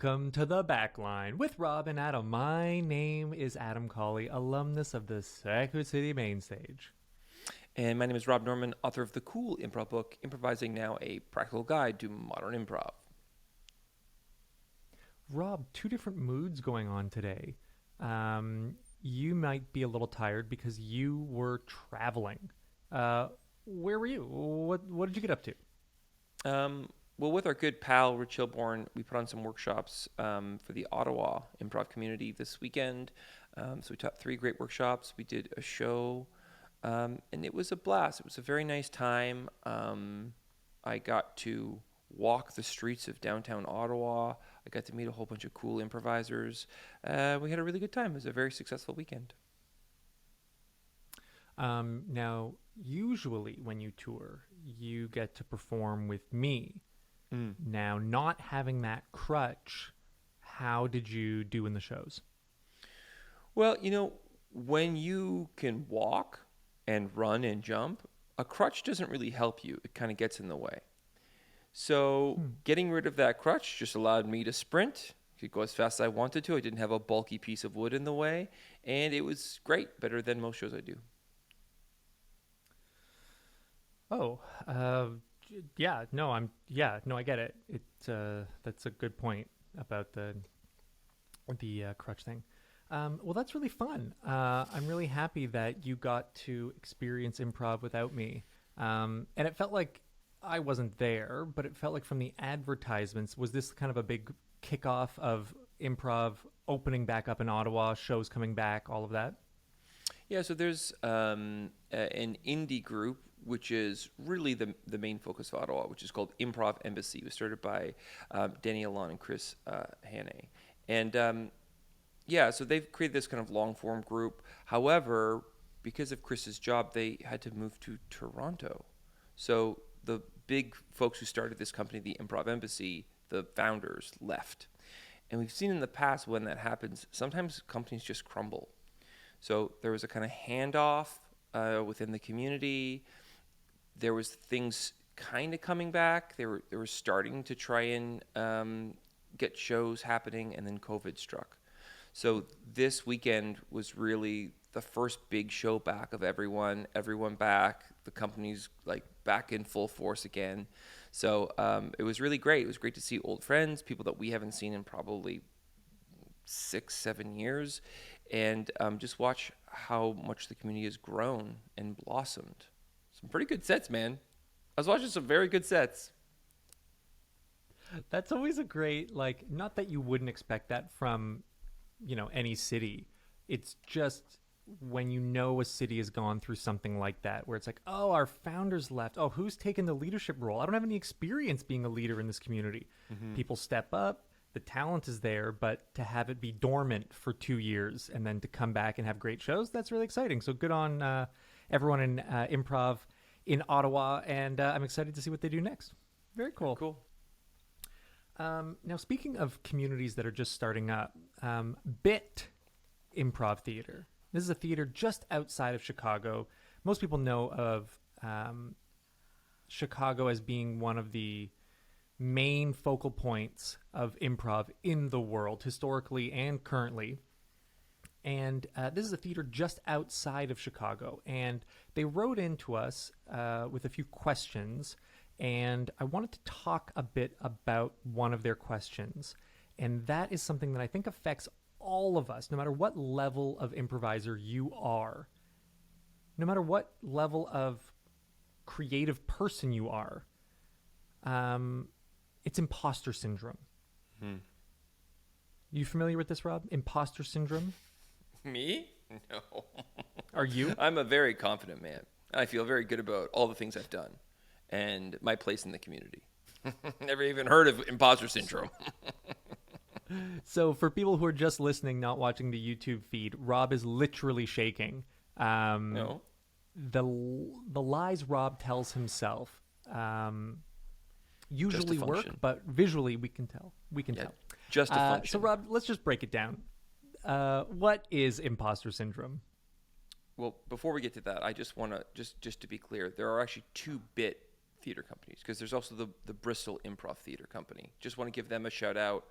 Welcome to The Backline with Rob and Adam. My name is Adam Colley, alumnus of the Sacred City Main Stage. And my name is Rob Norman, author of the cool improv book, Improvising Now, a Practical Guide to Modern Improv. Rob, two different moods going on today. You might be a little tired because you were traveling. Where were you? What did you get up to? Well, with our good pal, Rich Hilborn, we put on some workshops for the Ottawa improv community this weekend. So we taught 3 great workshops. We did a show, and it was a blast. It was a very nice time. I got to walk the streets of downtown Ottawa. I got to meet a whole bunch of cool improvisers. We had a really good time. It was a very successful weekend. Now, usually when you tour, you get to perform with me. Now, not having that crutch, how did you do in the shows? Well, when you can walk and run and jump, a crutch doesn't really help you. It kind of gets in the way. So getting rid of that crutch just allowed me to sprint. I could go as fast as I wanted to. I didn't have a bulky piece of wood in the way. And it was great, better than most shows I do. Oh, I get it. That's a good point about the crutch thing. Well, that's really fun. I'm really happy that you got to experience improv without me. And it felt like I wasn't there, but it felt like from the advertisements, was this kind of a big kickoff of improv opening back up in Ottawa, shows coming back, all of that? Yeah, so there's an indie group, which is really the main focus of Ottawa, which is called Improv Embassy. It was started by Danny Alon and Chris Hannay. And so they've created this kind of long-form group. However, because of Chris's job, they had to move to Toronto. So the big folks who started this company, the Improv Embassy, the founders left. And we've seen in the past when that happens, sometimes companies just crumble. So there was a kind of handoff within the community. There was things kind of coming back. They were starting to try and get shows happening, and then COVID struck. So this weekend was really the first big show back of everyone back. The company's like back in full force again. So it was really great. It was great to see old friends, people that we haven't seen in probably 6-7 years, and just watch how much the community has grown and blossomed. Some pretty good sets, man. I was watching some very good sets. That's always a great, not that you wouldn't expect that from, any city. It's just when a city has gone through something like that, where it's like, oh, our founders left. Oh, who's taken the leadership role? I don't have any experience being a leader in this community. Mm-hmm. People step up. The talent is there, but to have it be dormant for 2 years and then to come back and have great shows, that's really exciting. So good on everyone in improv in Ottawa, and I'm excited to see what they do next. Very cool. Cool. Now, speaking of communities that are just starting up, BIT Improv Theater. This is a theater just outside of Chicago. Most people know of Chicago as being one of the main focal points of improv in the world, historically and currently. And this is a theater just outside of Chicago. And they wrote into us with a few questions. And I wanted to talk a bit about one of their questions. And that is something that I think affects all of us, no matter what level of improviser you are, no matter what level of creative person you are. It's imposter syndrome. You familiar with this, Rob? Imposter syndrome? Me? No. Are you? I'm a very confident man. I feel very good about all the things I've done and my place in the community. Never even heard of imposter syndrome. So for people who are just listening, not watching the YouTube feed, Rob is literally shaking. No. The lies Rob tells himself usually work, but visually we can tell. Tell. Just a function. So Rob, let's just break it down. What is imposter syndrome? Well, before we get to that, I just want to just to be clear, there are actually 2 BIT theater companies because there's also the Bristol Improv Theater Company. Just want to give them a shout out.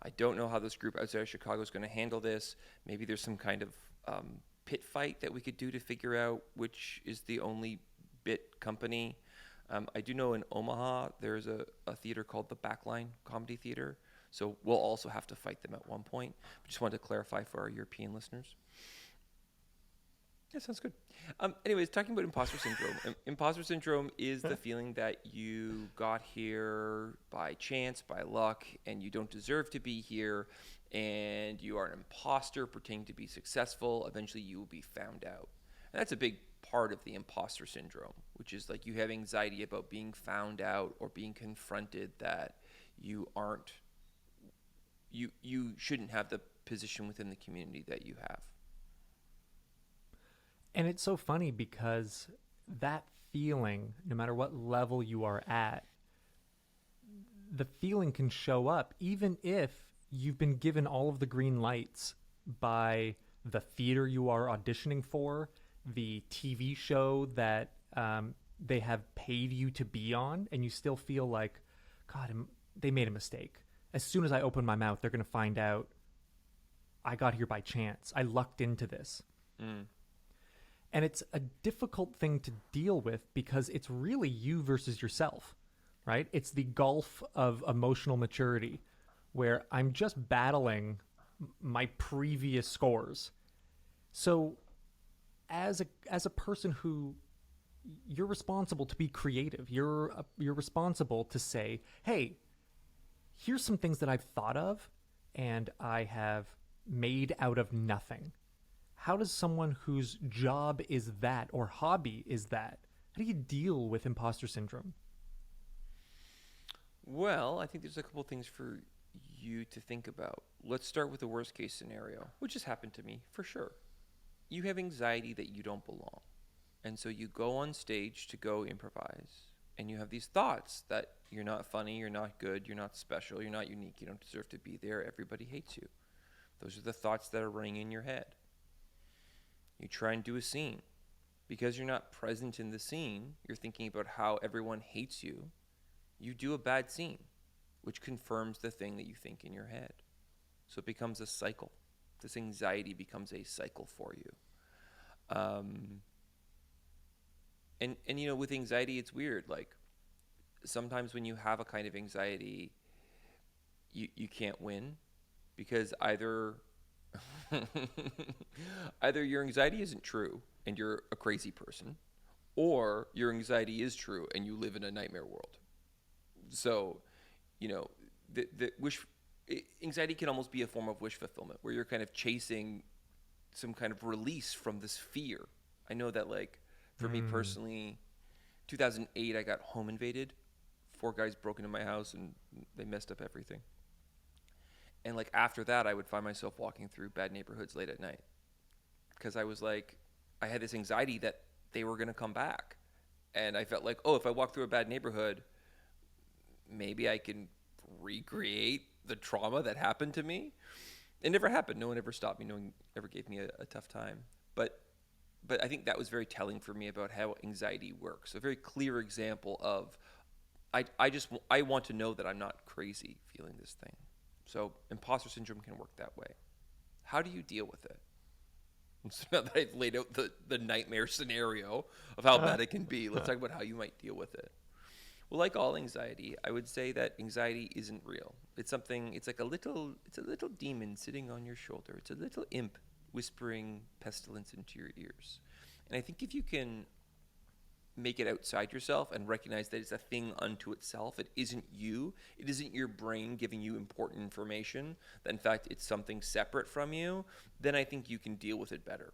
I don't know how this group outside of Chicago is going to handle this. Maybe there's some kind of pit fight that we could do to figure out which is the only bit company. I do know in Omaha there's a theater called the Backline Comedy Theater. So we'll also have to fight them at one point. Just wanted to clarify for our European listeners. Yeah, sounds good. Anyways, talking about imposter syndrome. Imposter syndrome is the feeling that you got here by chance, by luck, and you don't deserve to be here, and you are an imposter pretending to be successful. Eventually, you will be found out. And that's a big part of the imposter syndrome, which is like you have anxiety about being found out or being confronted that you aren't, you shouldn't have the position within the community that you have. And it's so funny because that feeling, no matter what level you are at, the feeling can show up even if you've been given all of the green lights by the theater you are auditioning for, the TV show that they have paid you to be on, and you still feel like, God, they made a mistake. As soon as I open my mouth, they're going to find out I got here by chance. I lucked into this. Mm. And it's a difficult thing to deal with because it's really you versus yourself, right? It's the gulf of emotional maturity where I'm just battling my previous scores. So as a person who you're responsible to be creative, you're responsible to say, "Hey, here's some things that I've thought of and I have made out of nothing." How does someone whose job is that or hobby is that, how do you deal with imposter syndrome? Well, I think there's a couple things for you to think about. Let's start with the worst case scenario, which has happened to me for sure. You have anxiety that you don't belong. And so you go on stage to go improvise, and you have these thoughts that you're not funny, you're not good, you're not special, you're not unique, you don't deserve to be there, everybody hates you. Those are the thoughts that are running in your head. You try and do a scene. Because you're not present in the scene, you're thinking about how everyone hates you. You do a bad scene, which confirms the thing that you think in your head. So it becomes a cycle. This anxiety becomes a cycle for you. And you know, with anxiety, it's weird. Like sometimes when you have a kind of anxiety, you can't win because either either your anxiety isn't true and you're a crazy person, or your anxiety is true and you live in a nightmare world. So, you know, the anxiety can almost be a form of wish fulfillment where you're kind of chasing some kind of release from this fear. I know that, like, for me personally, 2008, I got home invaded. 4 guys broke into my house and they messed up everything. And like after that, I would find myself walking through bad neighborhoods late at night because I was like, I had this anxiety that they were going to come back. And I felt like, oh, if I walk through a bad neighborhood, maybe I can recreate the trauma that happened to me. It never happened. No one ever stopped me. No one ever gave me a tough time. But I think that was very telling for me about how anxiety works. A very clear example of I want to know that I'm not crazy feeling this thing. So imposter syndrome can work that way. How do you deal with it? So now that I've laid out the nightmare scenario of how bad it can be, let's talk about how you might deal with it. Well, like all anxiety, I would say that anxiety isn't real. It's a little demon sitting on your shoulder. It's a little imp whispering pestilence into your ears. And I think if you can make it outside yourself and recognize that it's a thing unto itself, it isn't you, it isn't your brain giving you important information, that in fact it's something separate from you, then I think you can deal with it better.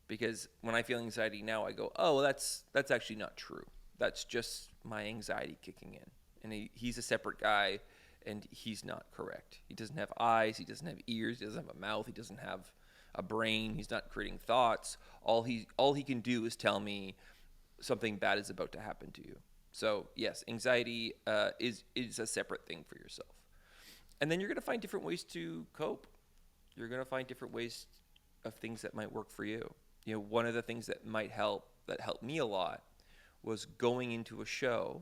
Because when I feel anxiety now, I go, oh, well, that's actually not true. That's just my anxiety kicking in. And he's a separate guy, and he's not correct. He doesn't have eyes, he doesn't have ears, he doesn't have a mouth, he doesn't have a brain, he's not creating thoughts. All he can do is tell me something bad is about to happen to you. So yes, anxiety is a separate thing for yourself. And then you're going to find different ways to cope. You're going to find different ways of things that might work for you. You know, one of the things that helped me a lot was going into a show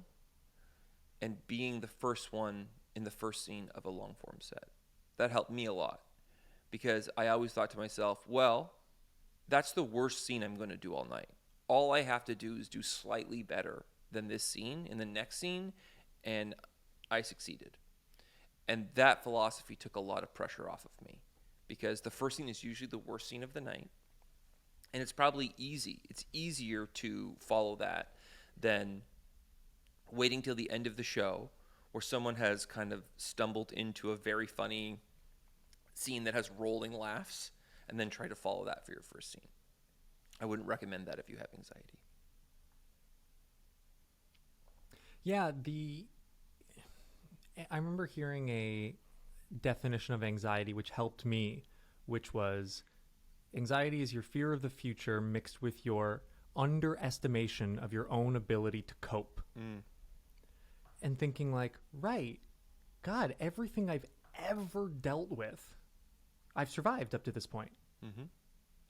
and being the first one in the first scene of a long form set. That helped me a lot because I always thought to myself, well, that's the worst scene I'm going to do all night. All I have to do is do slightly better than this scene in the next scene, and I succeeded. And that philosophy took a lot of pressure off of me because the first scene is usually the worst scene of the night. And it's probably easy. It's easier to follow that than waiting till the end of the show where someone has kind of stumbled into a very funny scene that has rolling laughs and then try to follow that for your first scene. I wouldn't recommend that if you have anxiety. Yeah, I remember hearing a definition of anxiety which helped me, which was anxiety is your fear of the future mixed with your underestimation of your own ability to cope. And thinking like, right, God, everything I've ever dealt with, I've survived up to this point.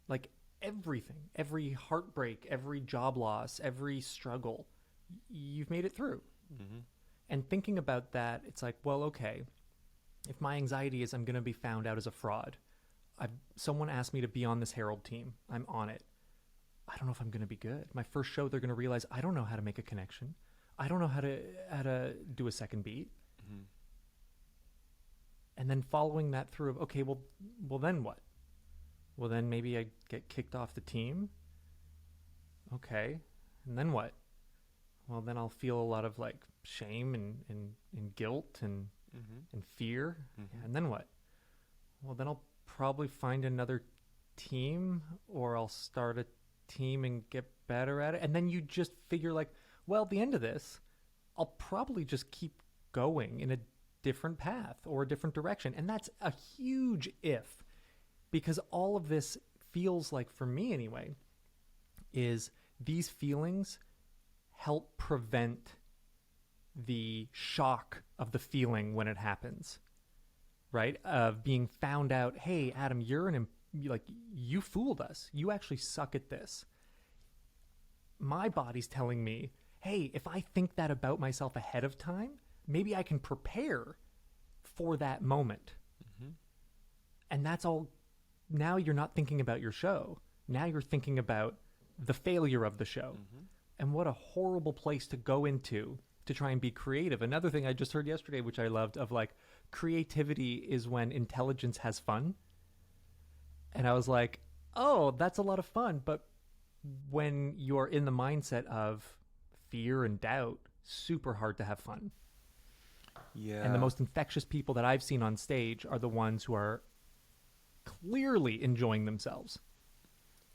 Like everything, every heartbreak, every job loss, every struggle, you've made it through. And thinking about that, it's like, well, okay, if my anxiety is I'm going to be found out as a fraud, someone asked me to be on this Herald team, I'm on it. I don't know if I'm going to be good. My first show, they're going to realize I don't know how to make a connection. I don't know how to do a second beat. And then following that through of, okay, well, then what? Well, then maybe I get kicked off the team. Okay. And then what? Well, then I'll feel a lot of like shame and guilt and fear. And then what? Well, then I'll probably find another team, or I'll start a team and get better at it. And then you just figure like, well, at the end of this, I'll probably just keep going in a different path or a different direction. And that's a huge if, because all of this feels like, for me anyway, is these feelings help prevent the shock of the feeling when it happens, right? Of being found out, hey, Adam, you fooled us. You actually suck at this. My body's telling me, hey, if I think that about myself ahead of time, maybe I can prepare for that moment. And that's all. Now you're not thinking about your show. Now you're thinking about the failure of the show. And what a horrible place to go into to try and be creative. Another thing I just heard yesterday, which I loved, of like, creativity is when intelligence has fun. And I was like, oh, that's a lot of fun. But when you're in the mindset of fear and doubt, super hard to have fun. Yeah. And the most infectious people that I've seen on stage are the ones who are clearly enjoying themselves.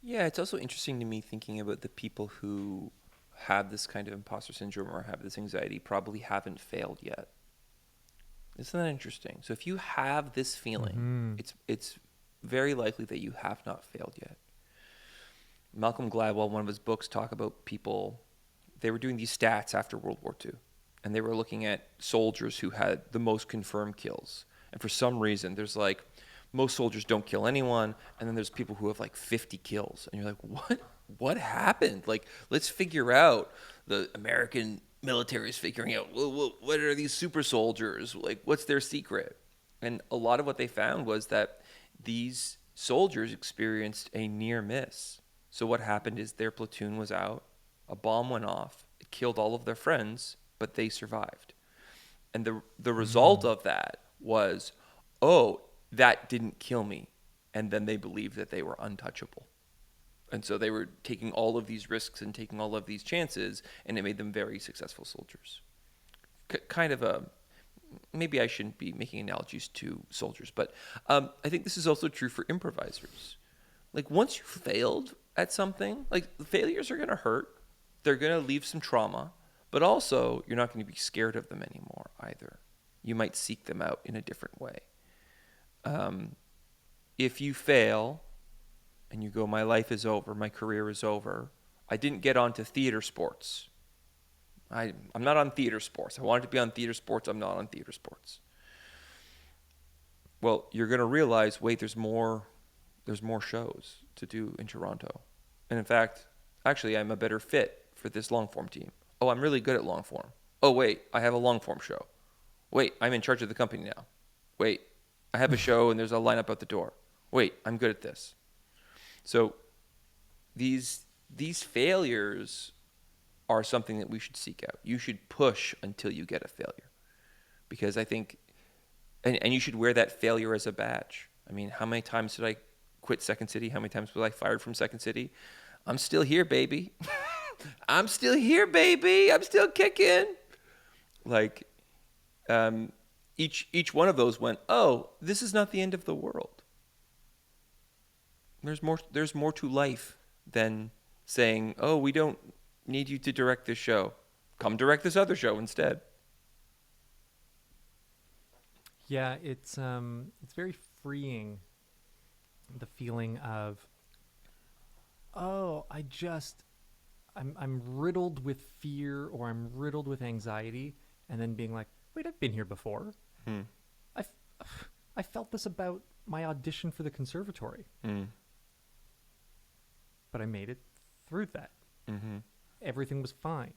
Yeah, it's also interesting to me thinking about the people who have this kind of imposter syndrome or have this anxiety probably haven't failed yet. Isn't that interesting? So if you have this feeling, it's very likely that you have not failed yet. Malcolm Gladwell, one of his books, talk about people, they were doing these stats after World War II, and they were looking at soldiers who had the most confirmed kills. And for some reason, there's like, most soldiers don't kill anyone, and then there's people who have like 50 kills. And you're like, what happened? Like, let's figure out. The American military is figuring out, well, what are these super soldiers? Like, what's their secret? And a lot of what they found was that these soldiers experienced a near miss. So what happened is their platoon was out, a bomb went off, it killed all of their friends, but they survived. And the result of that was, oh, that didn't kill me. And then they believed that they were untouchable. And so they were taking all of these risks and taking all of these chances, and it made them very successful soldiers. Kind of a, maybe I shouldn't be making analogies to soldiers, but I think this is also true for improvisers. Like, once you failed at something, like, failures are going to hurt. They're going to leave some trauma, but also you're not going to be scared of them anymore either. You might seek them out in a different way. If you fail and you go, my life is over, my career is over, I didn't get onto theater sports. I'm not on theater sports. I wanted to be on theater sports. I'm not on theater sports. Well, you're going to realize, wait, there's more shows to do in Toronto. And in fact, actually, I'm a better fit for this long form team. Oh, I'm really good at long form. Oh, wait, I have a long form show. Wait, I'm in charge of the company now. Wait, I have a show and there's a lineup out the door. Wait, I'm good at this. So these failures are something that we should seek out. You should push until you get a failure, because I think, and you should wear that failure as a badge. I mean, how many times did I quit Second City? How many times was I fired from Second City? I'm still here, baby. I'm still here, baby. I'm still kicking. Like, each one of those went, oh, this is not the end of the world. There's more to life than saying, oh, we don't need you to direct this show. Come direct this other show instead. Yeah, it's very freeing, the feeling of, oh, I'm riddled with fear, or I'm riddled with anxiety, and then being like, wait, I've been here before. I felt this about my audition for the conservatory. But I made it through that. Everything was fine.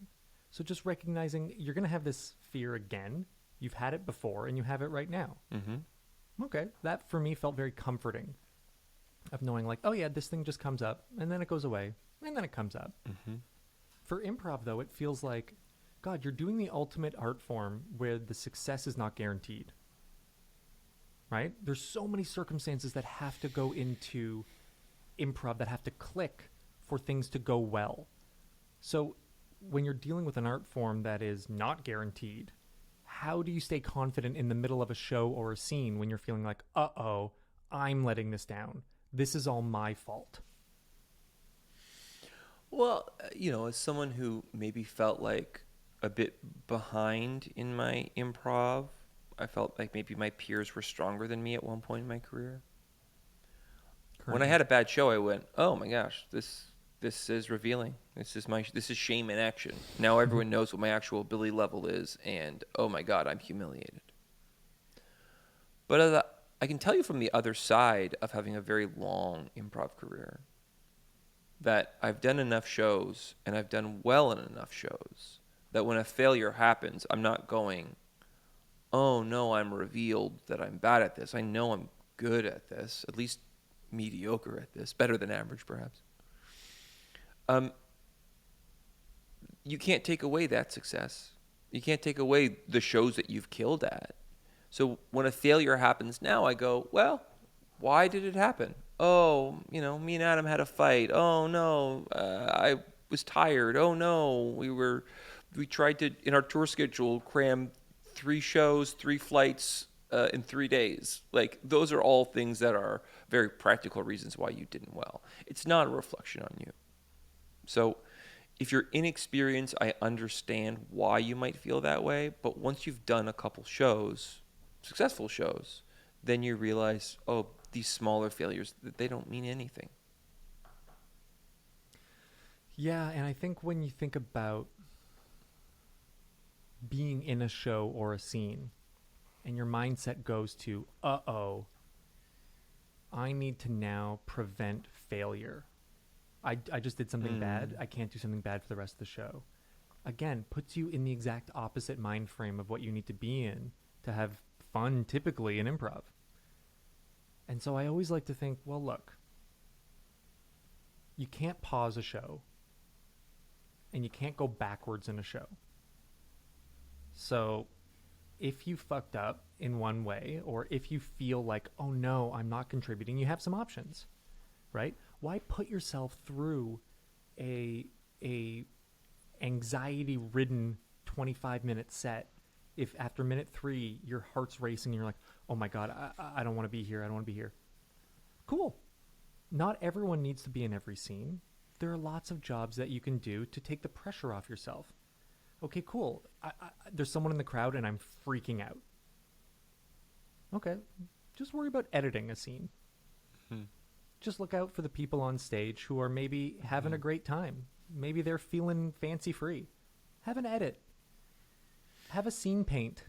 So just recognizing you're going to have this fear again. You've had it before, and you have it right now. Okay, that for me felt very comforting, of knowing like, oh yeah, this thing just comes up, and then it goes away, and then it comes up. For improv, though, it feels like, God, you're doing the ultimate art form where the success is not guaranteed. Right? There's so many circumstances that have to go into improv, that have to click for things to go well. So when you're dealing with an art form that is not guaranteed, how do you stay confident in the middle of a show or a scene when you're feeling like, uh-oh, I'm letting this down. This is all my fault. Well, as someone who maybe felt like a bit behind in my improv, I felt like maybe my peers were stronger than me at one point in my career. When I had a bad show, I went, oh my gosh, this is revealing. This is shame in action. Now everyone knows what my actual ability level is, and oh my God, I'm humiliated. But I can tell you from the other side of having a very long improv career that I've done enough shows, and I've done well in enough shows, that when a failure happens, I'm not going, oh no, I'm revealed that I'm bad at this. I know I'm good at this, at least mediocre at this, better than average perhaps. You can't take away that success. You can't take away the shows that you've killed at. So when a failure happens now, I go, well, why did it happen? Oh, me and Adam had a fight. Oh no, I was tired. Oh no, we tried to, in our tour schedule, cram 3 shows, 3 flights in 3 days. Like, those are all things that are very practical reasons why you didn't well. It's not a reflection on you. So if you're inexperienced, I understand why you might feel that way. But once you've done a couple shows, successful shows, then you realize, oh, these smaller failures, they don't mean anything. Yeah, and I think when you think about being in a show or a scene, and your mindset goes to, uh-oh, I need to now prevent failure. I just did something bad. I can't do something bad for the rest of the show. Again, puts you in the exact opposite mind frame of what you need to be in to have fun, typically, in improv. And so I always like to think, well, look, you can't pause a show, and you can't go backwards in a show. So if you fucked up in one way, or if you feel like, oh no, I'm not contributing, you have some options, right? Why put yourself through a anxiety-ridden 25-minute set if after minute 3 your heart's racing and you're like, oh my God, I don't want to be here, I don't want to be here. Cool. Not everyone needs to be in every scene. There are lots of jobs that you can do to take the pressure off yourself. Okay, cool. There's someone in the crowd and I'm freaking out. Okay, just worry about editing a scene. Just look out for the people on stage who are maybe having a great time. Maybe they're feeling fancy free. Have an edit. Have a scene paint.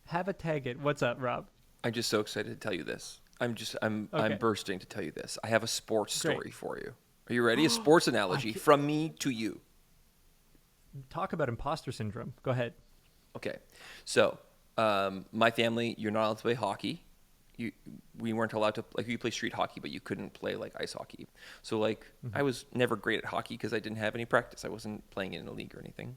Have a tag it. What's up, Rob? I'm just so excited to tell you this. I'm bursting to tell you this. I have a sports story for you. Are you ready? A sports analogy from me to you. Talk about imposter syndrome. Go ahead. Okay. So My family, you're not allowed to play hockey. We weren't allowed to, like, you play street hockey, but you couldn't play like ice hockey. So like, I was never great at hockey because I didn't have any practice. I wasn't playing in a league or anything.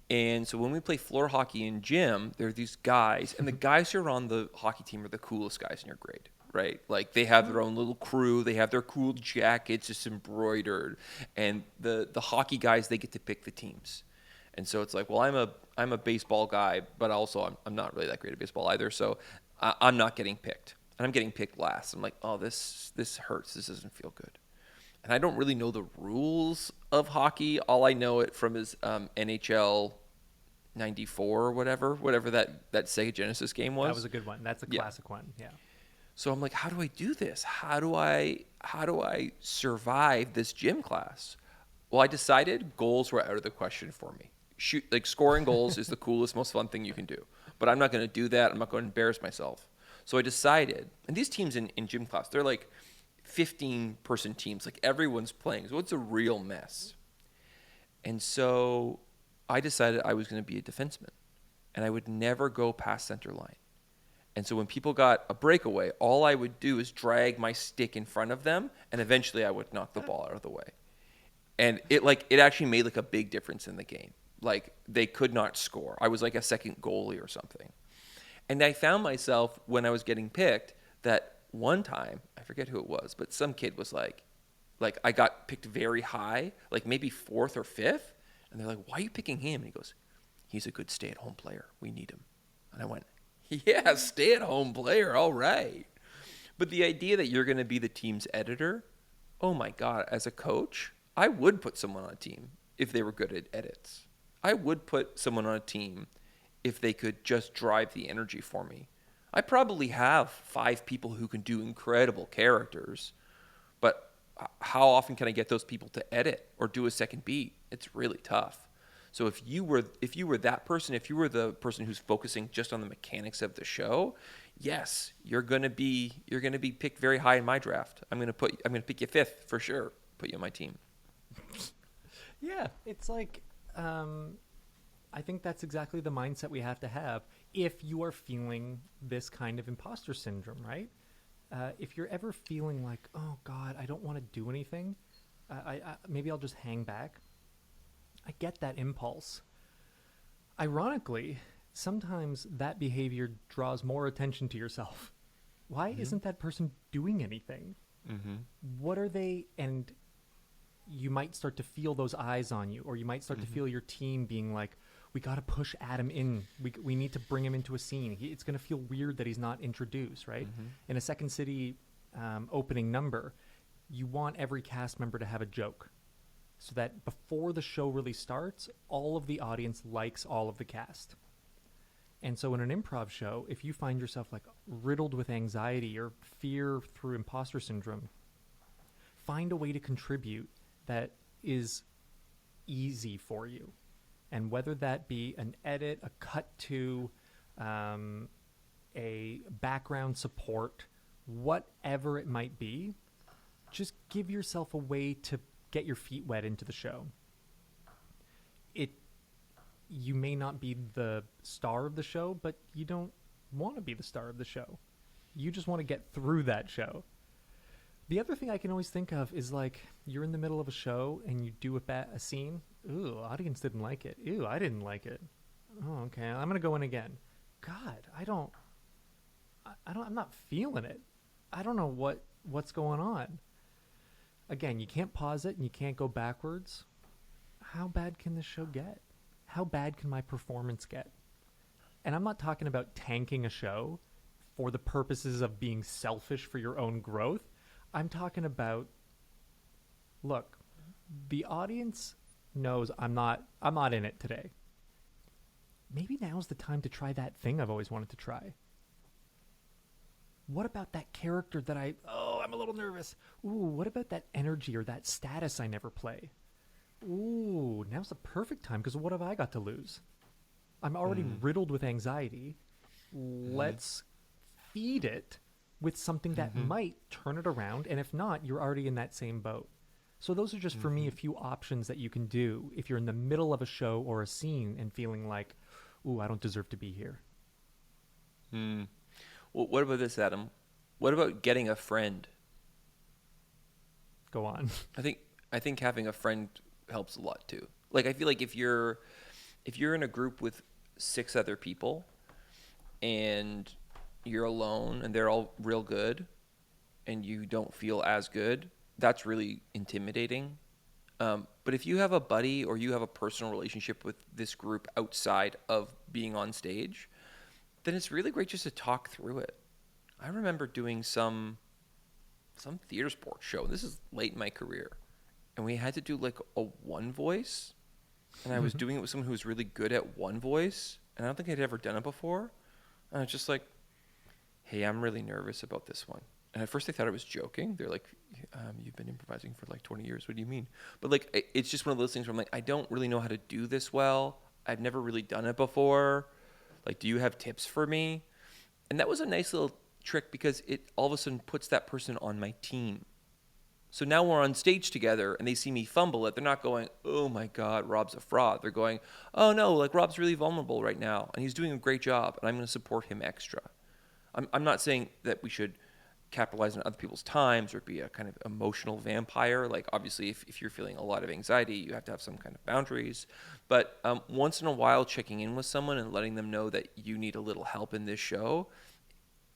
And so when we play floor hockey in gym, there are these guys, and the guys who are on the hockey team are the coolest guys in your grade, right? Like, they have their own little crew, they have their cool jackets just embroidered, and the hockey guys, they get to pick the teams. And so it's like, well, I'm a baseball guy, but also I'm not really that great at baseball either. So I'm not getting picked, and I'm getting picked last. I'm like, oh, this hurts. This doesn't feel good. And I don't really know the rules of hockey. All I know it from is NHL 94 or whatever that Sega Genesis game was. That was a good one. That's a classic one. Yeah. So I'm like, how do I do this? How do I survive this gym class? Well, I decided goals were out of the question for me. Scoring goals is the coolest, most fun thing you can do. But I'm not going to do that. I'm not going to embarrass myself. So I decided, and these teams in gym class, they're like 15-person teams. Like, everyone's playing. So it's a real mess. And so I decided I was going to be a defenseman, and I would never go past center line. And so when people got a breakaway, all I would do is drag my stick in front of them, and eventually I would knock the ball out of the way. And it actually made like a big difference in the game. Like, they could not score. I was like a second goalie or something. And I found myself, when I was getting picked, that one time, I forget who it was, but some kid was like I got picked very high, like maybe 4th or 5th. And they're like, why are you picking him? And he goes, he's a good stay-at-home player. We need him. And I went, yeah, stay-at-home player. All right. But the idea that you're going to be the team's editor, oh my God, as a coach, I would put someone on a team if they were good at edits. I would put someone on a team if they could just drive the energy for me. I probably have 5 people who can do incredible characters, but how often can I get those people to edit or do a second beat? It's really tough. So if you were that person, if you were the person who's focusing just on the mechanics of the show, yes, you're gonna be picked very high in my draft. I'm gonna pick you 5th for sure. Put you on my team. Yeah, it's like, I think that's exactly the mindset we have to have if you are feeling this kind of imposter syndrome, right? If you're ever feeling like, oh God, I don't want to do anything, maybe I'll just hang back. I get that impulse. Ironically, sometimes that behavior draws more attention to yourself. Why isn't that person doing anything? What are they? And you might start to feel those eyes on you, or you might start to feel your team being like, we got to push Adam in. We need to bring him into a scene. It's going to feel weird that he's not introduced, right? In a Second City opening number, you want every cast member to have a joke so that before the show really starts, all of the audience likes all of the cast. And so in an improv show, if you find yourself like riddled with anxiety or fear through imposter syndrome, find a way to contribute that is easy for you. And whether that be an edit, a cut to, a background support, whatever it might be, just give yourself a way to get your feet wet into the show. You may not be the star of the show, but you don't want to be the star of the show. You just want to get through that show. The other thing I can always think of is like, you're in the middle of a show and you do a scene. Ooh, audience didn't like it. Ooh, I didn't like it. Oh, okay. I'm going to go in again. God, I'm not feeling it. I don't know what's going on. Again, you can't pause it and you can't go backwards. How bad can this show get? How bad can my performance get? And I'm not talking about tanking a show for the purposes of being selfish for your own growth. I'm talking about, look, the audience knows I'm not in it today. Maybe now's the time to try that thing I've always wanted to try. What about that character that I'm a little nervous. Ooh, what about that energy or that status I never play? Ooh, now's the perfect time because what have I got to lose? I'm already riddled with anxiety. Let's feed it with something that might turn it around, and if not, you're already in that same boat. So those are just, for me, a few options that you can do if you're in the middle of a show or a scene and feeling like, ooh, I don't deserve to be here. Hmm. Well, what about this, Adam? What about getting a friend? Go on. I think I think having a friend helps a lot too. Like I feel like if you're in a group with six other people and you're alone and they're all real good and you don't feel as good, that's really intimidating. But if you have a buddy or you have a personal relationship with this group outside of being on stage, then it's really great just to talk through it. I remember doing some theater sports show. This is late in my career, and we had to do like a one voice, and I was doing it with someone who was really good at one voice, and I don't think I'd ever done it before. And I was just like, "Hey, I'm really nervous about this one." And at first they thought I was joking. They're like, "You've been improvising for like 20 years. What do you mean?" But like, it's just one of those things where I'm like, I don't really know how to do this well. I've never really done it before. Like, do you have tips for me? And that was a nice little trick because it all of a sudden puts that person on my team. So now we're on stage together and they see me fumble it. They're not going, "Oh my God, Rob's a fraud." They're going, "Oh no, like Rob's really vulnerable right now and he's doing a great job and I'm going to support him extra." I'm not saying that we should capitalize on other people's times or be a kind of emotional vampire. Like, obviously, if you're feeling a lot of anxiety, you have to have some kind of boundaries. But once in a while, checking in with someone and letting them know that you need a little help in this show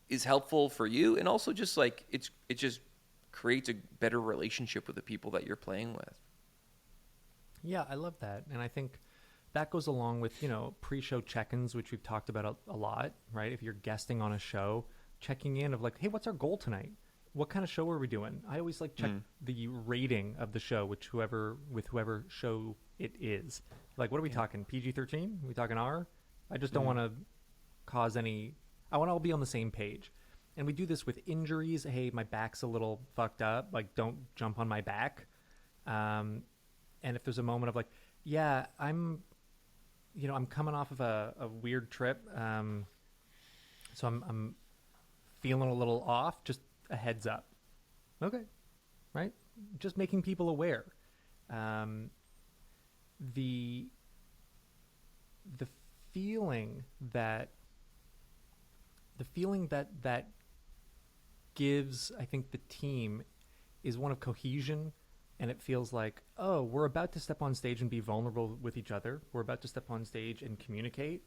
is helpful for you. And also just like it just creates a better relationship with the people that you're playing with. Yeah, I love that. And I think that goes along with, pre-show check-ins, which we've talked about a lot, right? If you're guesting on a show, checking in of like, hey, what's our goal tonight? What kind of show are we doing? I always like check the rating of the show, which whoever show it is. Like, what are we talking? PG-13? Are we talking R? I just don't want to cause any. I want to all be on the same page. And we do this with injuries. Hey, my back's a little fucked up. Like, don't jump on my back. And if there's a moment of like, yeah, I'm coming off of a weird trip, so I'm feeling a little off. Just a heads up, okay, right? Just making people aware. Um, the the feeling that that gives, I think, the team is one of cohesion, and it feels like, oh, we're about to step on stage and be vulnerable with each other. We're about to step on stage and communicate.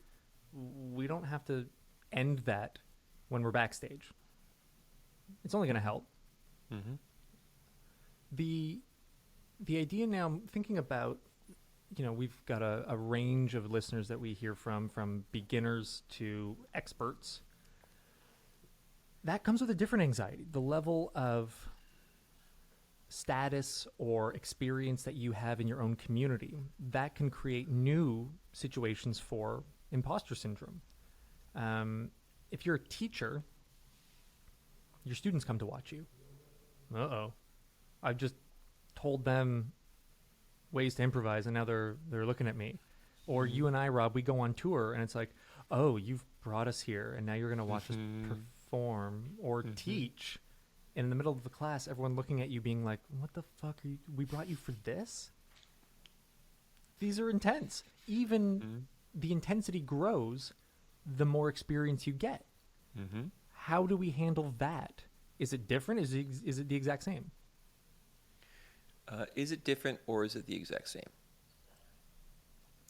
We don't have to end that when we're backstage. It's only going to help. Mm-hmm. The idea now, I'm thinking about, we've got a range of listeners that we hear from beginners to experts. That comes with a different anxiety. The level of status or experience that you have in your own community, that can create new situations for imposter syndrome. If you're a teacher, your students come to watch you. Uh-oh. I've just told them ways to improvise and now they're looking at me. Or you and I, Rob, we go on tour and it's like, oh, you've brought us here and now you're going to watch us perform or teach. And in the middle of the class, everyone looking at you being like, what the fuck are you? We brought you for this? These are intense. Even the intensity grows the more experience you get. How do we handle that? Is it different? Is it the exact same? Is it different or is it the exact same?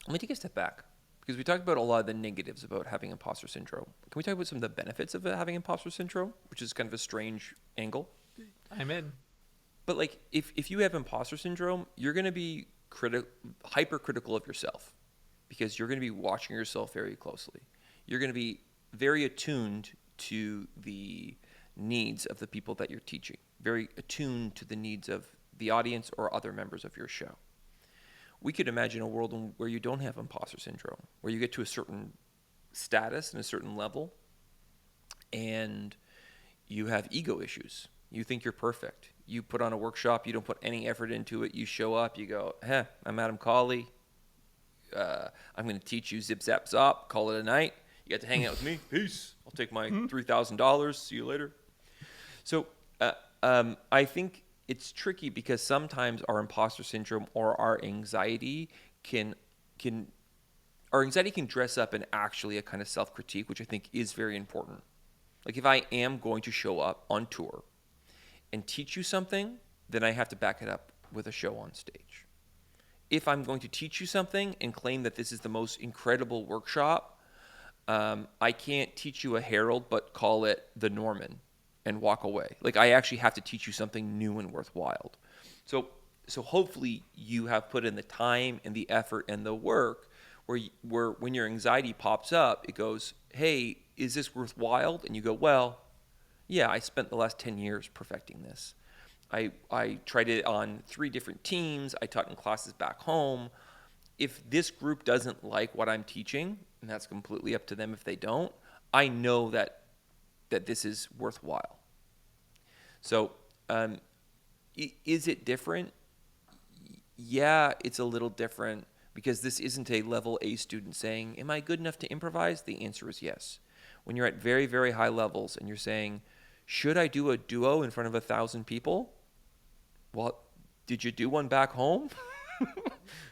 Let me take a step back because we talked about a lot of the negatives about having imposter syndrome. Can we talk about some of the benefits of having imposter syndrome, which is kind of a strange angle? I'm in. But like, if you have imposter syndrome, you're going to be hypercritical of yourself because you're going to be watching yourself very closely. You're going to be very attuned to the needs of the people that you're teaching, very attuned to the needs of the audience or other members of your show. We could imagine a world where you don't have imposter syndrome, where you get to a certain status and a certain level and you have ego issues. You think you're perfect. You put on a workshop, you don't put any effort into it. You show up, you go, I'm Adam Cawley. I'm going to teach you zip, zap, zop, call it a night. You get to hang out with me. Peace. I'll take my $3,000. See you later. So I think it's tricky because sometimes our imposter syndrome or our anxiety can our anxiety can dress up in actually a kind of self-critique, which I think is very important. Like if I am going to show up on tour and teach you something, then I have to back it up with a show on stage. If I'm going to teach you something and claim that this is the most incredible workshop, I can't teach you a Herald but call it the Norman and walk away. Like I actually have to teach you something new and worthwhile. So hopefully you have put in the time and the effort and the work where when your anxiety pops up, it goes, hey, is this worthwhile? And you go, well, yeah, I spent the last 10 years perfecting this. I tried it on 3 different teams. I taught in classes back home. If this group doesn't like what I'm teaching, and that's completely up to them if they don't, I know that this is worthwhile. So is it different? Yeah, it's a little different because this isn't a level A student saying, am I good enough to improvise? The answer is yes. When you're at very, very high levels and you're saying, should I do a duo in front of 1,000 people? Well, did you do one back home?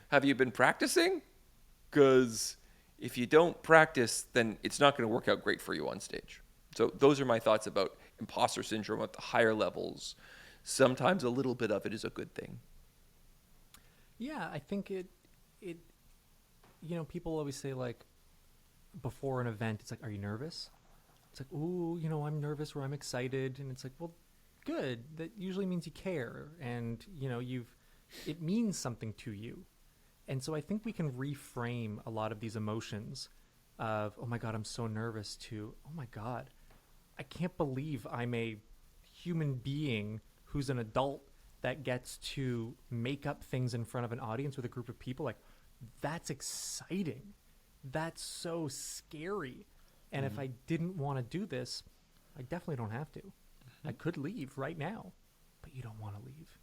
Have you been practicing? Because if you don't practice, then it's not going to work out great for you on stage. So those are my thoughts about imposter syndrome at the higher levels. Sometimes a little bit of it is a good thing. Yeah, I think it people always say like before an event, it's like, are you nervous? It's like, ooh, I'm nervous or I'm excited. And it's like, well, good. That usually means you care. And, it means something to you. And so I think we can reframe a lot of these emotions of, oh my God, I'm so nervous, to, oh my God, I can't believe I'm a human being who's an adult that gets to make up things in front of an audience with a group of people. Like, that's exciting. That's so scary. And if I didn't want to do this, I definitely don't have to. I could leave right now, but you don't want to leave.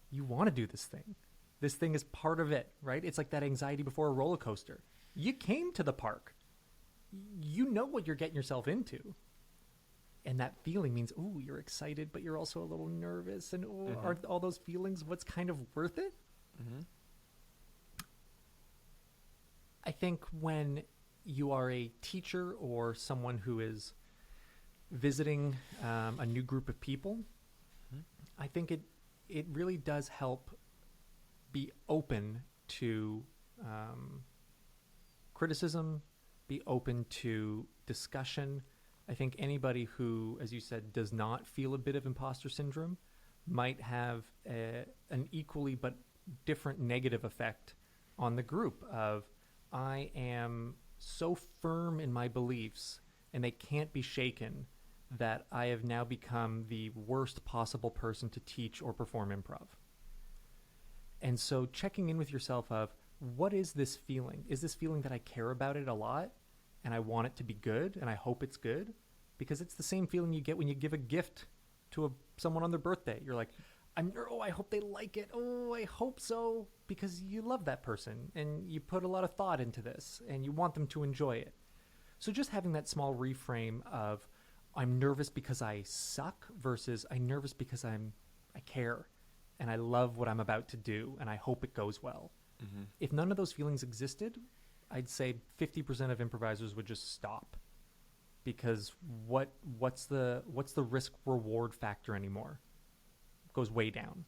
You want to do this thing. This thing is part of it, right? It's like that anxiety before a roller coaster. You came to the park. You know what you're getting yourself into. And that feeling means, ooh, you're excited, but you're also a little nervous. And are all those feelings what's kind of worth it? Mm-hmm. I think when you are a teacher or someone who is visiting a new group of people, I think it really does help be open to criticism, be open to discussion. I think anybody who, as you said, does not feel a bit of imposter syndrome might have an equally but different negative effect on the group of, I am so firm in my beliefs and they can't be shaken that I have now become the worst possible person to teach or perform improv. And so checking in with yourself of, what is this feeling? Is this feeling that I care about it a lot and I want it to be good and I hope it's good? Because it's the same feeling you get when you give a gift to someone on their birthday. You're like, I hope they like it. Oh, I hope so. Because you love that person and you put a lot of thought into this and you want them to enjoy it. So just having that small reframe of, I'm nervous because I suck versus I'm nervous because I care and I love what I'm about to do and I hope it goes well. Mm-hmm. If none of those feelings existed, I'd say 50% of improvisers would just stop. Because what's the risk reward factor anymore? It goes way down.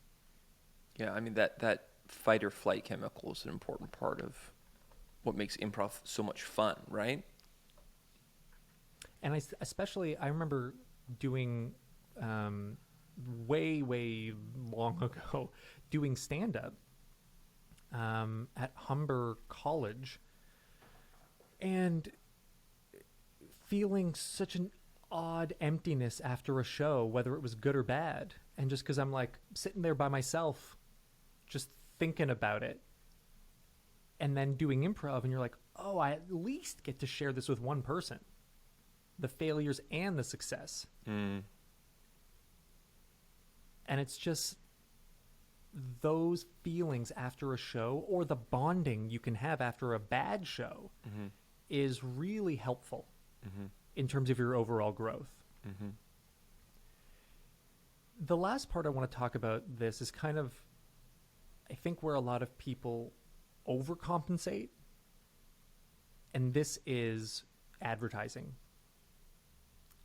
Yeah, I mean that fight or flight chemical is an important part of what makes improv so much fun, right? And I remember doing way long ago doing stand-up at Humber College and feeling such an odd emptiness after a show, whether it was good or bad. And just because I'm like sitting there by myself, just thinking about it and then doing improv and you're like, oh, I at least get to share this with one person, the failures and the success. And it's just those feelings after a show or the bonding you can have after a bad show is really helpful in terms of your overall growth. The last part I want to talk about this is kind of, I think, where a lot of people overcompensate. And this is advertising.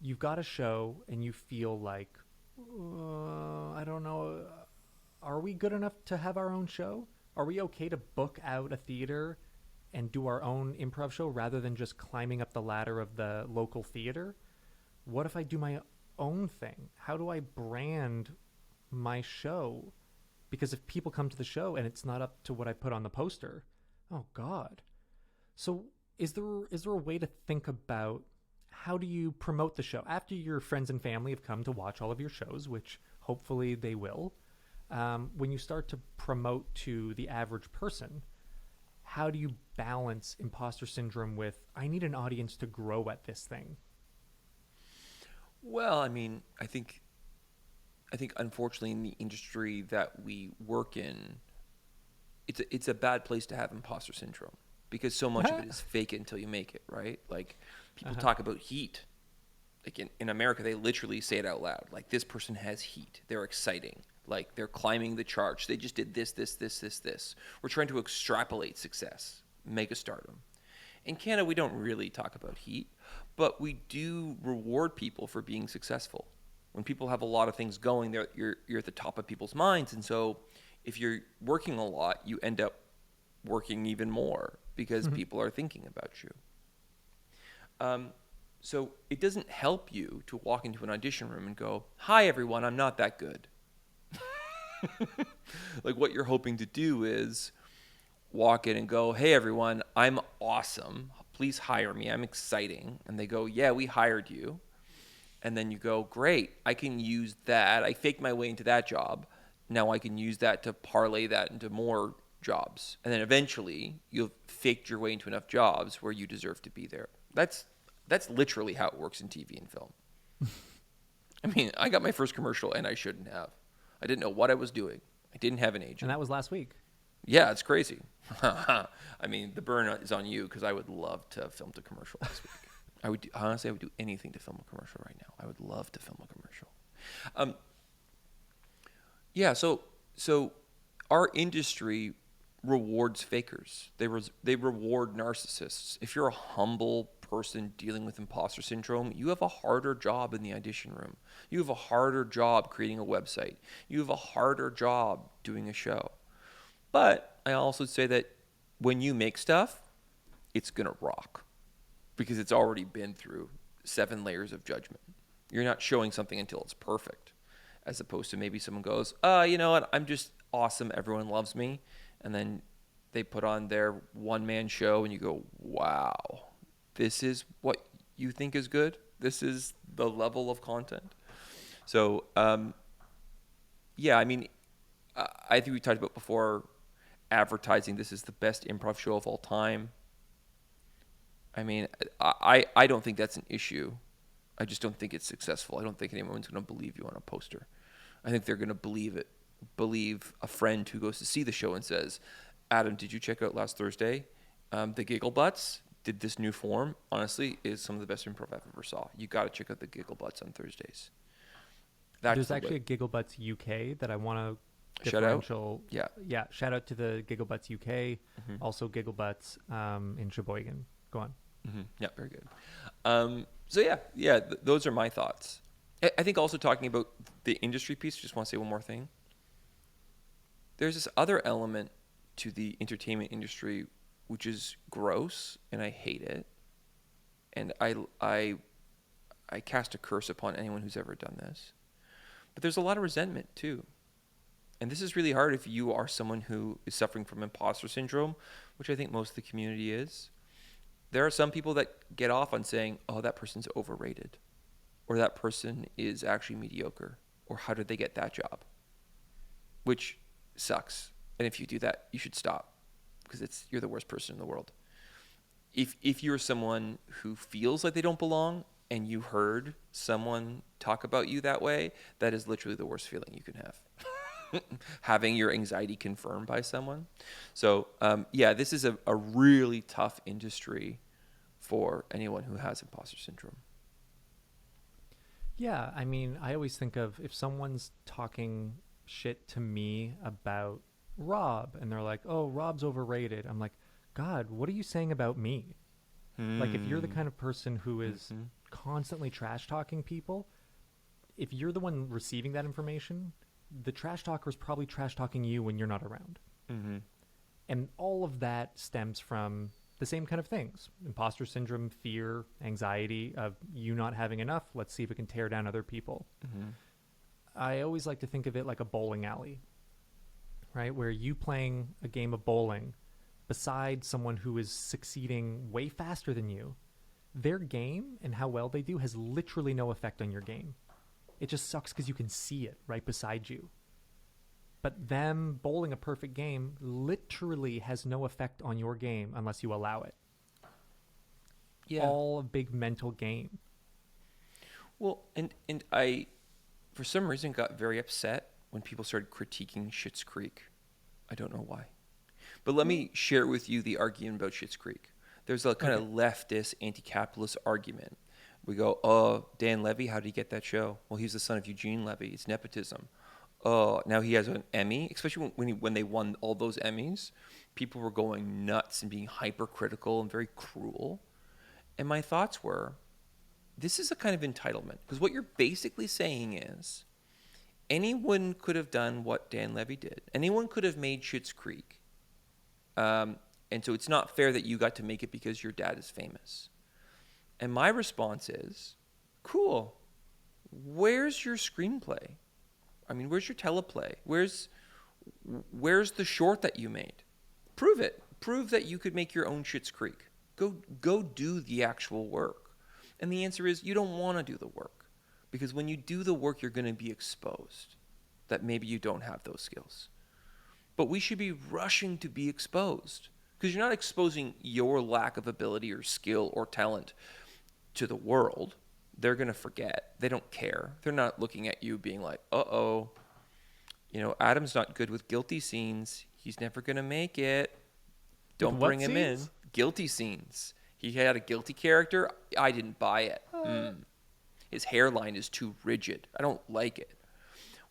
You've got a show and you feel like, I don't know, are we good enough to have our own show? Are we okay to book out a theater and do our own improv show rather than just climbing up the ladder of the local theater? What if I do my own thing? How do I brand my show? Because if people come to the show and it's not up to what I put on the poster, oh God. So is there a way to think about how do you promote the show after your friends and family have come to watch all of your shows, which hopefully they will? When you start to promote to the average person, how do you balance imposter syndrome with I need an audience to grow at this thing? Well, I mean, I think unfortunately in the industry that we work in, it's a bad place to have imposter syndrome because so much of it is fake it until you make it, right? Like people talk about heat. Like in America, they literally say it out loud. Like this person has heat. They're exciting. Like they're climbing the charts. They just did this, this, this, this, this. We're trying to extrapolate success, mega stardom. In Canada, we don't really talk about heat, but we do reward people for being successful. When people have a lot of things going, you're at the top of people's minds. And so if you're working a lot, you end up working even more because people are thinking about you. So it doesn't help you to walk into an audition room and go, "Hi, everyone, I'm not that good." Like what you're hoping to do is walk in and go, "Hey, everyone, I'm awesome. Please hire me. I'm exciting." And they go, "Yeah, we hired you." And then you go, "Great, I can use that. I faked my way into that job. Now I can use that to parlay that into more jobs." And then eventually you've faked your way into enough jobs where you deserve to be there. That's literally how it works in TV and film. I mean, I got my first commercial and I shouldn't have. I didn't know what I was doing. I didn't have an agent. And that was last week. Yeah, it's crazy. I mean, the burn is on you because I would love to have filmed a commercial this week. I would do anything to film a commercial right now. I would love to film a commercial. Yeah, so our industry rewards fakers. They reward narcissists. If you're a humble person dealing with imposter syndrome, you have a harder job in the audition room. You have a harder job creating a website. You have a harder job doing a show. But I also say that when you make stuff, it's going to rock because it's already been through 7 layers of judgment. You're not showing something until it's perfect, as opposed to maybe someone goes, you know what, I'm just awesome, everyone loves me. And then they put on their one-man show and you go, wow, this is what you think is good? This is the level of content? So, yeah, I mean, I think we talked about before advertising this is the best improv show of all time. I mean, I don't think that's an issue. I just don't think it's successful. I don't think anyone's going to believe you on a poster. I think they're going to believe a friend who goes to see the show and says, "Adam, did you check out last Thursday? The Giggle Butts did this new form. Honestly, is some of the best improv I've ever saw. You got to check out the Giggle Butts on Thursdays." There's actually a Giggle Butts UK that I want to shout out. differential. Yeah. Shout out to the Giggle Butts UK, also Giggle Butts in Sheboygan. Go on. Yeah, very good. So yeah, those are my thoughts. I think also talking about the industry piece, just want to say one more thing. There's this other element to the entertainment industry which is gross, and I hate it. And I cast a curse upon anyone who's ever done this. But there's a lot of resentment too. And this is really hard if you are someone who is suffering from imposter syndrome, which I think most of the community is. There are some people that get off on saying, "Oh, that person's overrated," or "that person is actually mediocre," or "How did they get that job?" Which sucks. And if you do that, you should stop because you're the worst person in the world. If you're someone who feels like they don't belong and you heard someone talk about you that way, that is literally the worst feeling you can have. Having your anxiety confirmed by someone. So, yeah, this is a really tough industry for anyone who has imposter syndrome. Yeah, I mean, I always think of if someone's talking shit to me about Rob and they're like, "Oh, Rob's overrated." I'm like, "God, what are you saying about me?" Like if you're the kind of person who is Mm-hmm. constantly trash talking people, if you're the one receiving that information, the trash talker is probably trash talking you when you're not around. Mm-hmm. And all of that stems from the same kind of things: imposter syndrome, fear, anxiety of you not having enough. Let's see if it can tear down other people. Mm-hmm. I always like to think of it like a bowling alley, right? Where you playing a game of bowling beside someone who is succeeding way faster than you, their game and how well they do has literally no effect on your game. It just sucks because you can see it right beside you. But them bowling a perfect game literally has no effect on your game unless you allow it. Yeah. All a big mental game. Well, and I, for some reason, got very upset when people started critiquing Schitt's Creek. I don't know why. But let me share with you the argument about Schitt's Creek. There's a kind of leftist, anti-capitalist argument. We go, oh, Dan Levy, how did he get that show? Well, he's the son of Eugene Levy. It's nepotism. Oh, now he has an Emmy, especially when they won all those Emmys. People were going nuts and being hypercritical and very cruel. And my thoughts were, this is a kind of entitlement. Because what you're basically saying is, anyone could have done what Dan Levy did. Anyone could have made Schitt's Creek. And so it's not fair that you got to make it because your dad is famous. And my response is, cool. Where's your screenplay? I mean, where's your teleplay? Where's the short that you made? Prove it. Prove that you could make your own Schitt's Creek. Go do the actual work. And the answer is you don't want to do the work. Because when you do the work, you're going to be exposed that maybe you don't have those skills. But we should be rushing to be exposed. Because you're not exposing your lack of ability or skill or talent to the world. They're going to forget. They don't care. They're not looking at you being like, uh-oh, Adam's not good with guilty scenes. He's never going to make it. Don't bring him in. Guilty scenes. He had a guilty character. I didn't buy it. His hairline is too rigid. I don't like it.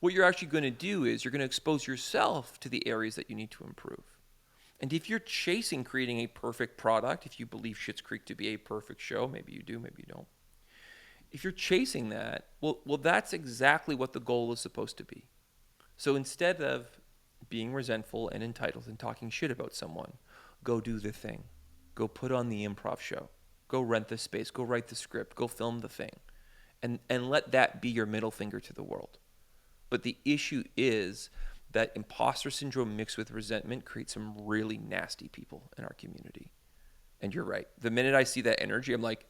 What you're actually going to do is you're going to expose yourself to the areas that you need to improve. And if you're chasing creating a perfect product, if you believe Schitt's Creek to be a perfect show, maybe you do, maybe you don't. If you're chasing that, well, that's exactly what the goal is supposed to be. So instead of being resentful and entitled and talking shit about someone, go do the thing. Go put on the improv show. Go rent the space. Go write the script. Go film the thing. And let that be your middle finger to the world. But the issue is that imposter syndrome mixed with resentment creates some really nasty people in our community. And you're right. The minute I see that energy, I'm like,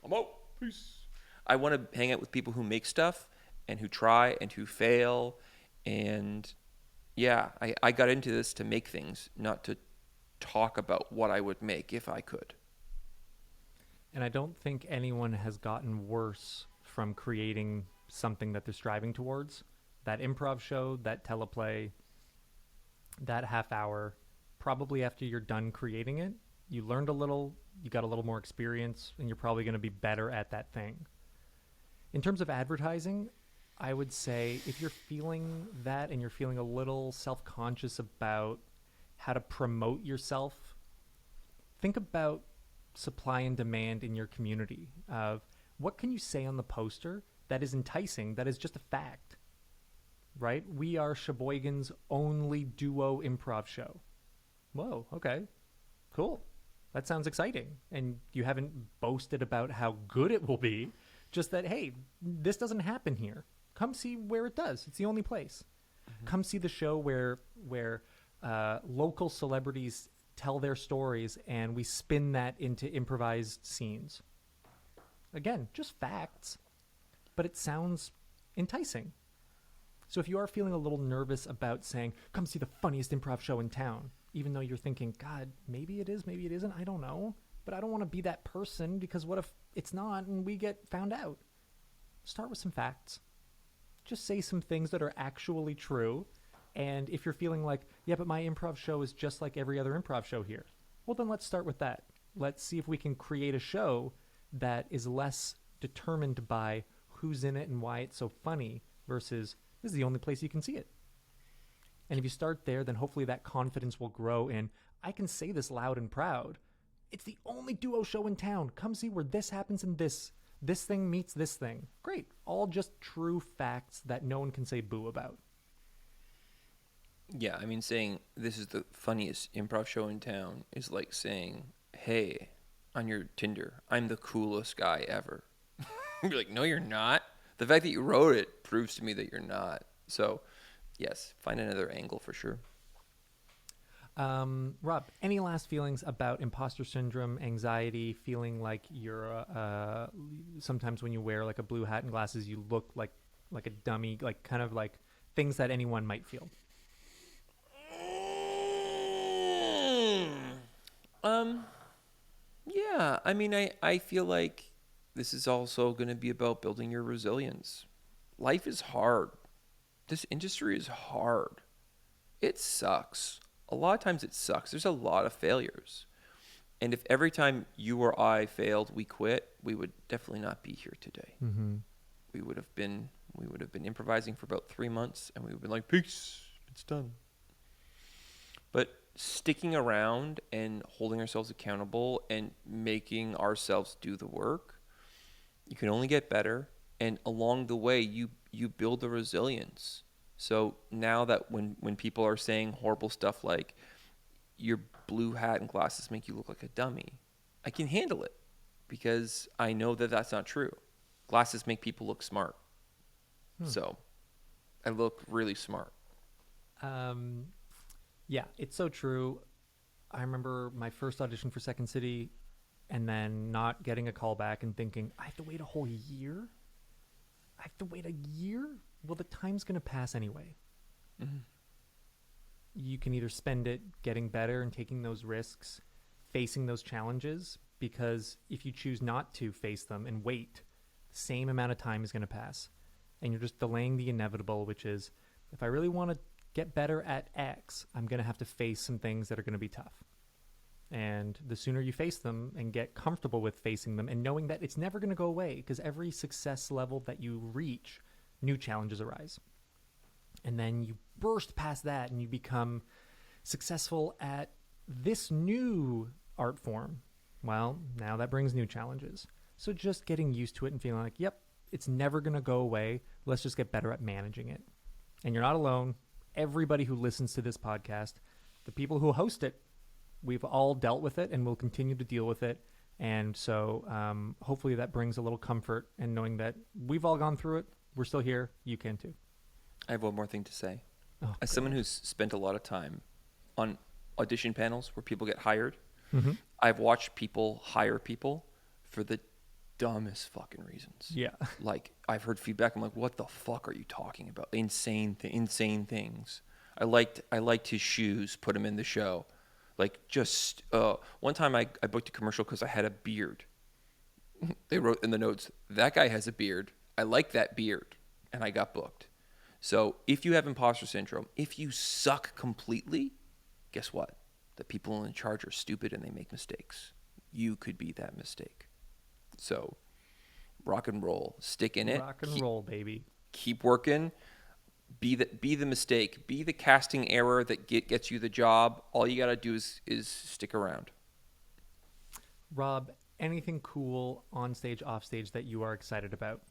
I'm out. Peace. I want to hang out with people who make stuff and who try and who fail. And yeah, I got into this to make things, not to talk about what I would make if I could. And I don't think anyone has gotten worse from creating something that they're striving towards. That improv show, that teleplay, that half hour, probably after you're done creating it, you learned a little, you got a little more experience, and you're probably going to be better at that thing. In terms of advertising, I would say if you're feeling that and you're feeling a little self-conscious about how to promote yourself, think about supply and demand in your community of what can you say on the poster that is enticing, that is just a fact, right? We are Sheboygan's only duo improv show. Whoa, okay, cool. That sounds exciting. And you haven't boasted about how good it will be, just that, hey, this doesn't happen here. Come see where it does. It's the only place. Mm-hmm. Come see the show where local celebrities tell their stories and we spin that into improvised scenes. Again, just facts, but it sounds enticing. So if you are feeling a little nervous about saying, come see the funniest improv show in town, even though you're thinking, God, maybe it is, maybe it isn't, I don't know, but I don't want to be that person because what if it's not and we get found out? Start with some facts. Just say some things that are actually true. And if you're feeling like, yeah, but my improv show is just like every other improv show here, well, then let's start with that. Let's see if we can create a show that is less determined by who's in it and why it's so funny versus this is the only place you can see it. And if you start there, then hopefully that confidence will grow in, I can say this loud and proud, It's the only duo show in town. Come see where this happens and this thing meets this thing. Great. All just true facts that no one can say boo about. Yeah, I mean, saying this is the funniest improv show in town is like saying, hey, on your Tinder, I'm the coolest guy ever. You're like, no, you're not. The fact that you wrote it proves to me that you're not. So, yes, find another angle for sure. Rob, any last feelings about imposter syndrome, anxiety, feeling like you're sometimes when you wear like a blue hat and glasses, you look like a dummy, like kind of like things that anyone might feel? Um, yeah, I mean, I feel like this is also going to be about building your resilience. Life is hard. This industry is hard. It sucks. A lot of times it sucks. There's a lot of failures. And if every time you or I failed, we quit, we would definitely not be here today. Mm-hmm. We would have been improvising for about 3 months, and we would have been like, peace, it's done. But sticking around and holding ourselves accountable and making ourselves do the work, you can only get better. And along the way, you build the resilience. So now that when people are saying horrible stuff like your blue hat and glasses make you look like a dummy, I can handle it because I know that that's not true. Glasses make people look smart. So I look really smart. Yeah, it's so true. I remember my first audition for Second City and then not getting a call back and thinking, I have to wait a whole year? I have to wait a year? Well, the time's going to pass anyway. Mm-hmm. You can either spend it getting better and taking those risks, facing those challenges, because if you choose not to face them and wait, the same amount of time is going to pass. And you're just delaying the inevitable, which is, if I really want to get better at X, I'm going to have to face some things that are going to be tough. And the sooner you face them and get comfortable with facing them and knowing that it's never going to go away, because every success level that you reach, new challenges arise. And then you burst past that and you become successful at this new art form. Well, now that brings new challenges. So just getting used to it and feeling like, yep, it's never going to go away. Let's just get better at managing it. And you're not alone. Everybody who listens to this podcast, the people who host it, we've all dealt with it and will continue to deal with it. And so hopefully that brings a little comfort in knowing that we've all gone through it. We're still here. You can too. I have one more thing to say. Oh, As someone who's spent a lot of time on audition panels where people get hired, mm-hmm. I've watched people hire people for the dumbest fucking reasons. Yeah. Like, I've heard feedback. I'm like, what the fuck are you talking about? Insane things. I liked his shoes, put him in the show. Like, just, one time I booked a commercial because I had a beard. They wrote in the notes, that guy has a beard. I like that beard. And I got booked. So if you have imposter syndrome, if you suck completely, guess what? The people in charge are stupid and they make mistakes. You could be that mistake. So rock and roll, stick in it. Rock and roll, baby. Keep working. Be the mistake. Be the casting error that gets you the job. All you got to do is stick around. Rob, anything cool on stage, off stage that you are excited about?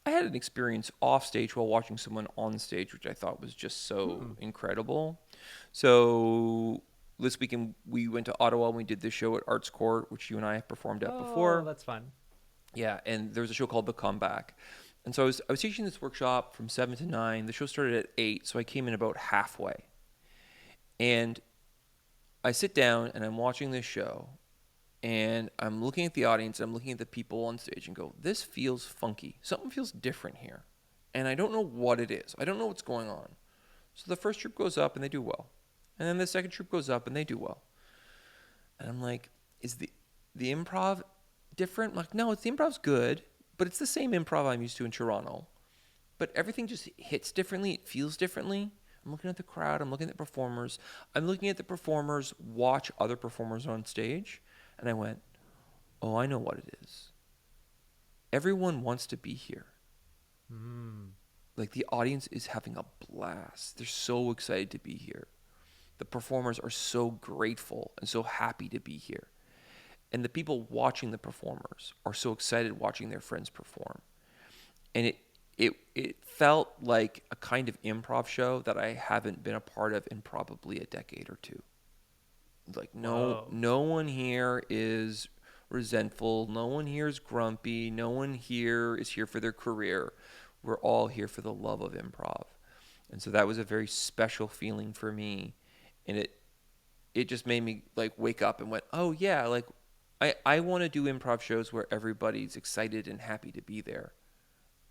I had an experience off stage while watching someone on stage, which I thought was just so incredible. So this weekend we went to Ottawa and we did this show at Arts Court, which you and I have performed at before. Oh, that's fun. Yeah, and there was a show called The Comeback. And so I was teaching this workshop from 7 to 9. The show started at 8, so I came in about halfway. And I sit down and I'm watching this show. And I'm looking at the audience, and I'm looking at the people on stage and go, this feels funky. Something feels different here. And I don't know what it is. I don't know what's going on. So the first troop goes up and they do well. And then the second troop goes up and they do well. And I'm like, is the improv different? I'm like, no, the improv's good, but it's the same improv I'm used to in Toronto. But everything just hits differently. It feels differently. I'm looking at the crowd. I'm looking at the performers. I'm looking at the performers watch other performers on stage. And I went, oh, I know what it is. Everyone wants to be here. Like, the audience is having a blast. They're so excited to be here. The performers are so grateful and so happy to be here. and the people watching the performers are so excited watching their friends perform. And it felt like a kind of improv show that I haven't been a part of in probably a decade or two. Like Whoa. no one here is resentful, no one here is grumpy, no one here is here for their career. We're all here for the love of improv. And so that was a very special feeling for me, and it just made me like wake up and went, oh yeah, like I want to do improv shows where everybody's excited and happy to be there.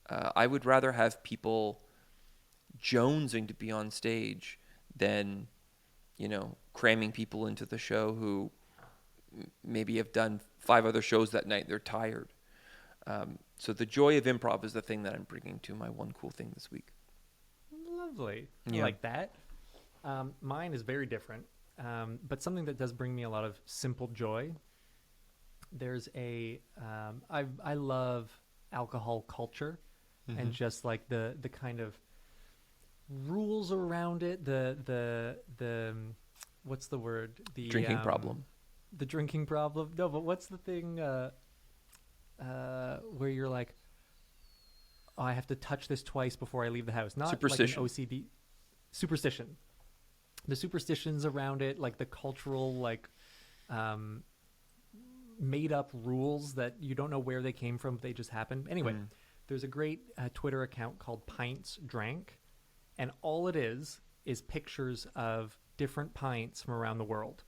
I would rather have people jonesing to be on stage than, cramming people into the show who maybe have done 5 other shows that night. They're tired. So the joy of improv is the thing that I'm bringing to my one cool thing this week. Lovely. I Yeah. like that. Mine is very different, but something that does bring me a lot of simple joy. There's I love alcohol culture and just like the kind of rules around it, the what's the word? The Drinking problem. The drinking problem. No, but what's the thing where you're like, oh, I have to touch this twice before I leave the house. Not Superstition. like an OCD. Superstition. The superstitions around it, like the cultural, like made up rules that you don't know where they came from, but they just happen. Anyway, there's a great Twitter account called Pints Drank, and all it is pictures of different pints from around the world.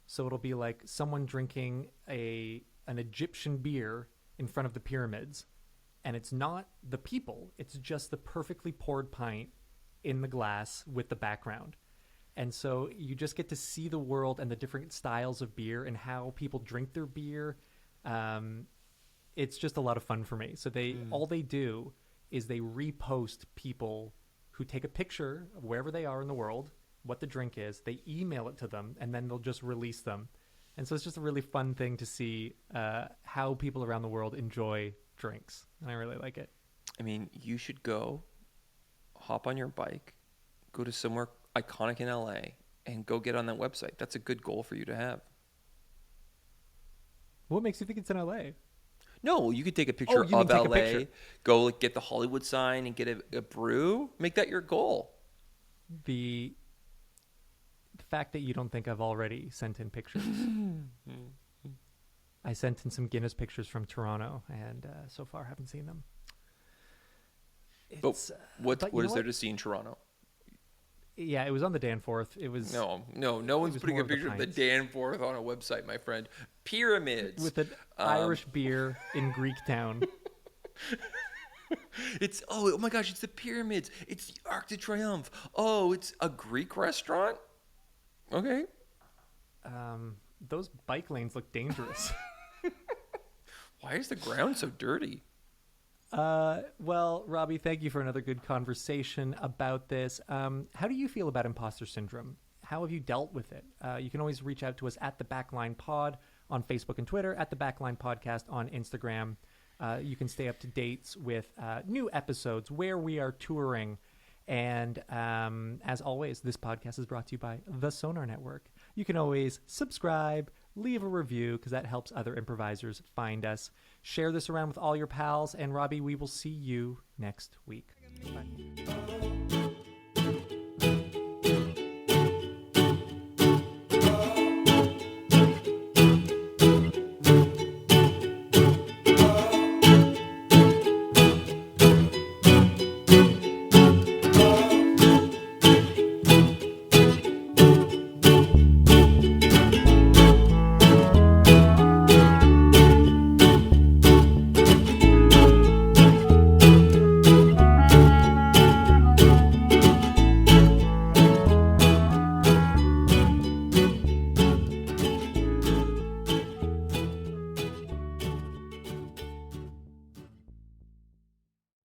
So it'll be like someone drinking an Egyptian beer in front of the pyramids, and it's not the people, it's just the perfectly poured pint in the glass with the background. And so you just get to see the world and the different styles of beer and how people drink their beer. It's just a lot of fun for me. So all they do is they repost people who take a picture of wherever they are in the world, what the drink is, they email it to them, and then they'll just release them. And so it's just a really fun thing to see how people around the world enjoy drinks. And I really like it. I mean, you should go, hop on your bike, go to somewhere iconic in LA, and go get on that website. That's a good goal for you to have. What makes you think it's in LA? No, you could take a picture you mean of take a LA, picture. go like get the Hollywood sign and get a brew. Make that your goal. The fact that you don't think I've already sent in pictures. I sent in some Guinness pictures from Toronto, and so far haven't seen them. But what but you is know there what? to see in Toronto? Yeah, it was on the Danforth. It was No one's was putting more a of the picture of the pints. Danforth on a website, my friend. Pyramids. with an Irish beer in Greek town. It's oh my gosh, it's the pyramids. It's the Arc de Triomphe. Oh, it's a Greek restaurant. Okay. Those bike lanes look dangerous. Why is the ground so dirty? Well, Robbie, thank you for another good conversation about this. How do you feel about imposter syndrome? How have you dealt with it? You can always reach out to us at The Backline Pod on Facebook and Twitter, at The Backline Podcast on Instagram. You can stay up to date with new episodes where we are touring. And as always, this podcast is brought to you by the Sonar Network. You can always subscribe, leave a review, because that helps other improvisers find us. Share this around with all your pals. And Robbie, we will see you next week. Bye.